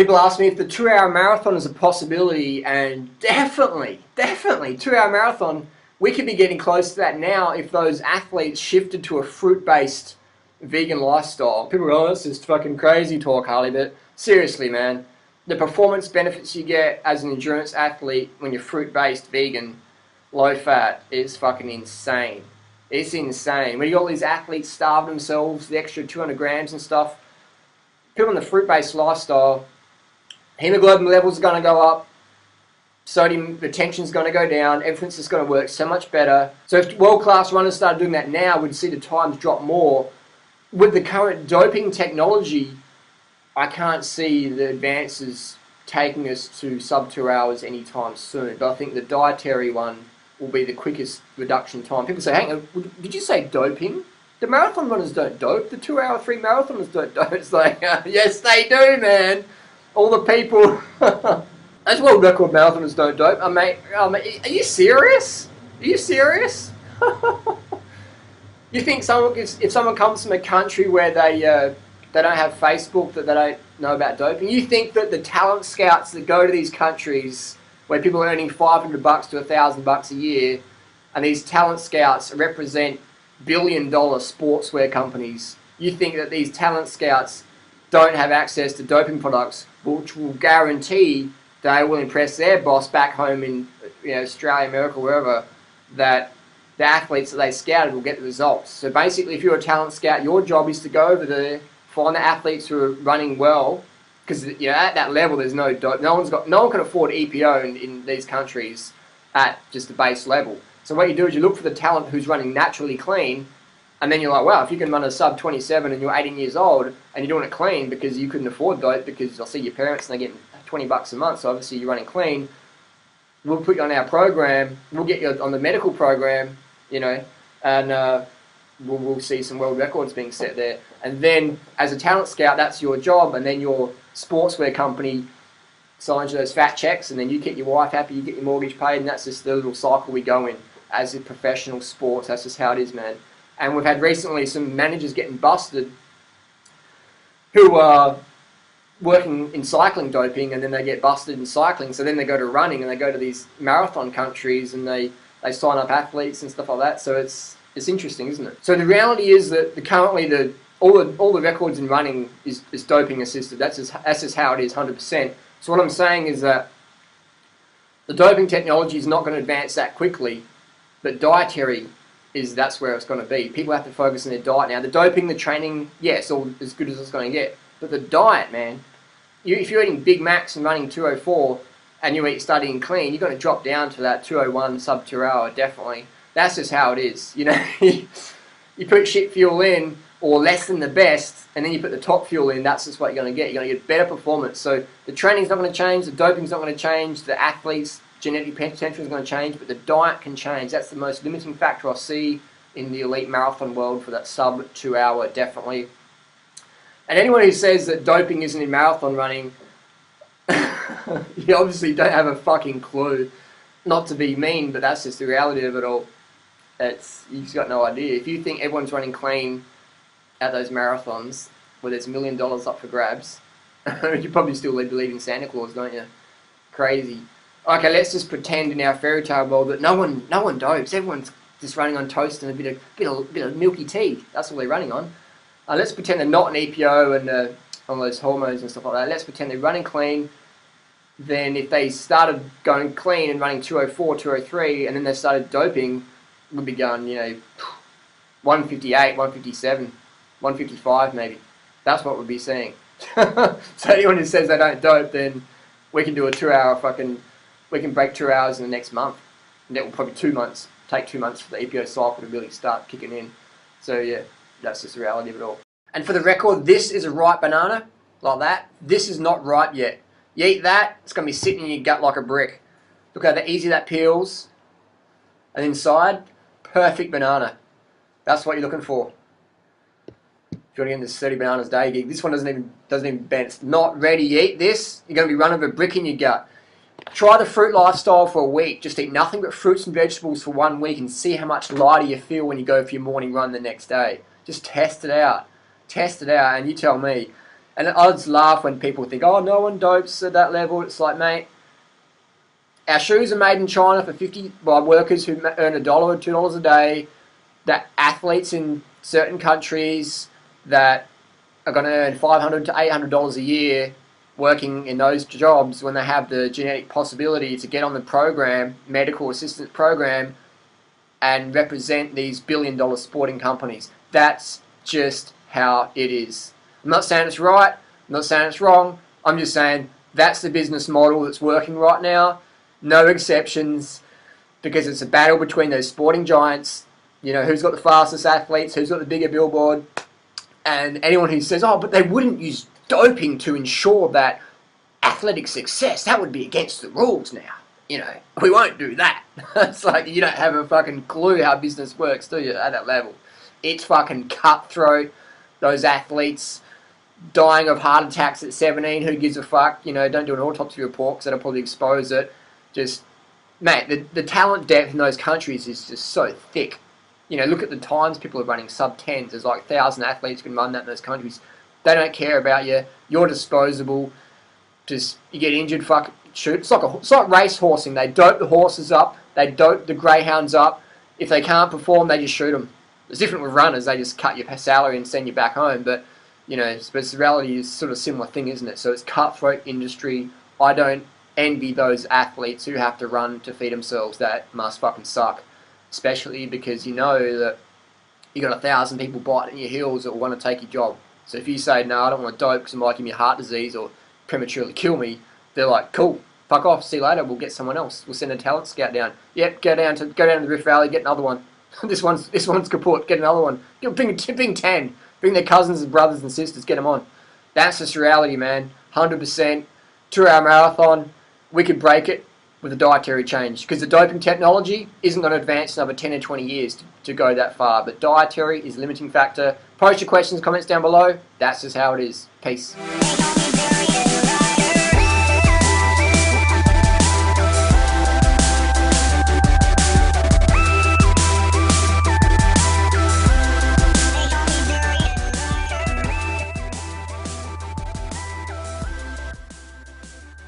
People ask me if the 2-hour marathon is a possibility, and definitely, 2-hour marathon, we could be getting close to that now if those athletes shifted to a fruit-based vegan lifestyle. People go, oh, that's just fucking crazy talk, Harley, but seriously, man, the performance benefits you get as an endurance athlete when you're fruit-based vegan, low-fat, is fucking insane. It's insane. When you got all these athletes starve themselves, the extra 200 grams and stuff, people on the fruit-based lifestyle, hemoglobin levels are going to go up, sodium retention is going to go down, everything's just going to work so much better. So if world-class runners started doing that now, we'd see the times drop more. With the current doping technology, I can't see the advances taking us to sub 2 hours anytime soon. But I think the dietary one will be the quickest reduction time. People say, hang on, did you say doping? The marathon runners don't dope. The 2-hour 3 marathoners don't dope. It's like, yes, they do, man. All the people, as world record marathoners don't dope. Are you serious? Are you serious? You think if someone comes from a country where they don't have Facebook, that they don't know about doping? You think that the talent scouts that go to these countries where people are earning $500 to $1,000 a year, and these talent scouts represent billion-dollar sportswear companies, you think that these talent scouts don't have access to doping products, which will guarantee they will impress their boss back home in Australia, America, wherever, that the athletes that they scouted will get the results. So basically, if you're a talent scout, your job is to go over there, find the athletes who are running well, because at that level there's no dope. No one can afford EPO in these countries at just the base level. So what you do is you look for the talent who's running naturally clean, and then you're like, wow, if you can run a sub 27 and you're 18 years old and you're doing it clean because you couldn't afford dope, because I'll see your parents and they're getting $20 a month, so obviously you're running clean, we'll put you on our program, we'll get you on the medical program, and we'll see some world records being set there. And then as a talent scout, that's your job, and then your sportswear company signs you those fat checks, and then you keep your wife happy, you get your mortgage paid, and that's just the little cycle we go in as a professional sports. That's just how it is, man. And we've had recently some managers getting busted who are working in cycling doping, and then they get busted in cycling, so then they go to running and they go to these marathon countries and they sign up athletes and stuff like that. So it's interesting, isn't it? So the reality is that currently all the records in running is doping assisted. That's just how it is, 100%. So what I'm saying is that the doping technology is not going to advance that quickly, but dietary that's where it's going to be. People have to focus on their diet now. The doping, the training, yes, all as good as it's going to get. But the diet, man, if you're eating Big Macs and running 204 and you eat studying clean, you're going to drop down to that 201 sub 2 hour, definitely. That's just how it is. You put shit fuel in, or less than the best, and then you put the top fuel in, that's just what you're going to get. You're going to get better performance. So the training's not going to change, the doping's not going to change, the athlete's genetic potential is going to change, but the diet can change. That's the most limiting factor I see in the elite marathon world for that sub 2 hour, definitely. And anyone who says that doping isn't in marathon running, you obviously don't have a fucking clue. Not to be mean, but that's just the reality of it all. You've got no idea. If you think everyone's running clean at those marathons where there's $1 million up for grabs, you probably still believe in Santa Claus, don't you? Crazy. Okay, let's just pretend in our fairy tale world that no one dopes. Everyone's just running on toast and a bit of milky tea. That's all they're running on. Let's pretend they're not an EPO and on those hormones and stuff like that. Let's pretend they're running clean. Then if they started going clean and running 204, 203, and then they started doping, we'd be going, 158, 157, 155 maybe. That's what we'd be seeing. So anyone who says they don't dope, then we can do a 2 hour we can break 2 hours in the next month. And that will probably take 2 months for the EPO cycle to really start kicking in. So yeah, that's just the reality of it all. And for the record, this is a ripe banana, like that. This is not ripe yet. You eat that, it's going to be sitting in your gut like a brick. Look how easy that peels. And inside, perfect banana. That's what you're looking for. If you want to get in this 30 bananas a day gig, this one doesn't even bend. It's not ready. You eat this, you're going to be running with a brick in your gut. Try the fruit lifestyle for a week. Just eat nothing but fruits and vegetables for 1 week and see how much lighter you feel when you go for your morning run the next day. Just test it out. Test it out and you tell me. And I just laugh when people think, oh, no one dopes at that level. It's like, mate, our shoes are made in China for 50 by workers who earn $1 or $2 a day. That athletes in certain countries that are going to earn $500 to $800 a year working in those jobs, when they have the genetic possibility to get on the program, medical assistance program, and represent these billion-dollar sporting companies. That's just how it is. I'm not saying it's right. I'm not saying it's wrong. I'm just saying that's the business model that's working right now. No exceptions, because it's a battle between those sporting giants. You know, who's got the fastest athletes, who's got the bigger billboard, and anyone who says, oh, but they wouldn't use doping to ensure that athletic success, that would be against the rules now. You know, we won't do that. It's like, you don't have a fucking clue how business works, do you, at that level? It's fucking cutthroat. Those athletes dying of heart attacks at 17, who gives a fuck? You know, don't do an autopsy report because that'll probably expose it. Just, mate, the talent depth in those countries is just so thick. You know, look at the times people are running sub-10s. There's like 1,000 athletes can run that in those countries. They don't care about you. You're disposable. Just, you get injured, fuck, shoot. It's like race horsing. They dope the horses up. They dope the greyhounds up. If they can't perform, they just shoot them. It's different with runners. They just cut your salary and send you back home. But, you know, but the reality is sort of a similar thing, isn't it? So it's cutthroat industry. I don't envy those athletes who have to run to feed themselves. That must fucking suck. Especially because you know that you got 1,000 people biting your heels that will want to take your job. So if you say, no, I don't want to dope because it might give me heart disease or prematurely kill me, they're like, cool, fuck off, see you later, we'll get someone else. We'll send a talent scout down. Yep, go down to the Rift Valley, get another one. this one's kaput, get another one. Bring 10, bring their cousins and brothers and sisters, get them on. That's just reality, man. 100%. 2-hour marathon, we could break it with a dietary change, because the doping technology isn't going to advance another 10 or 20 years to go that far, but dietary is a limiting factor. Post your questions, comments down below. That's just how it is. Peace.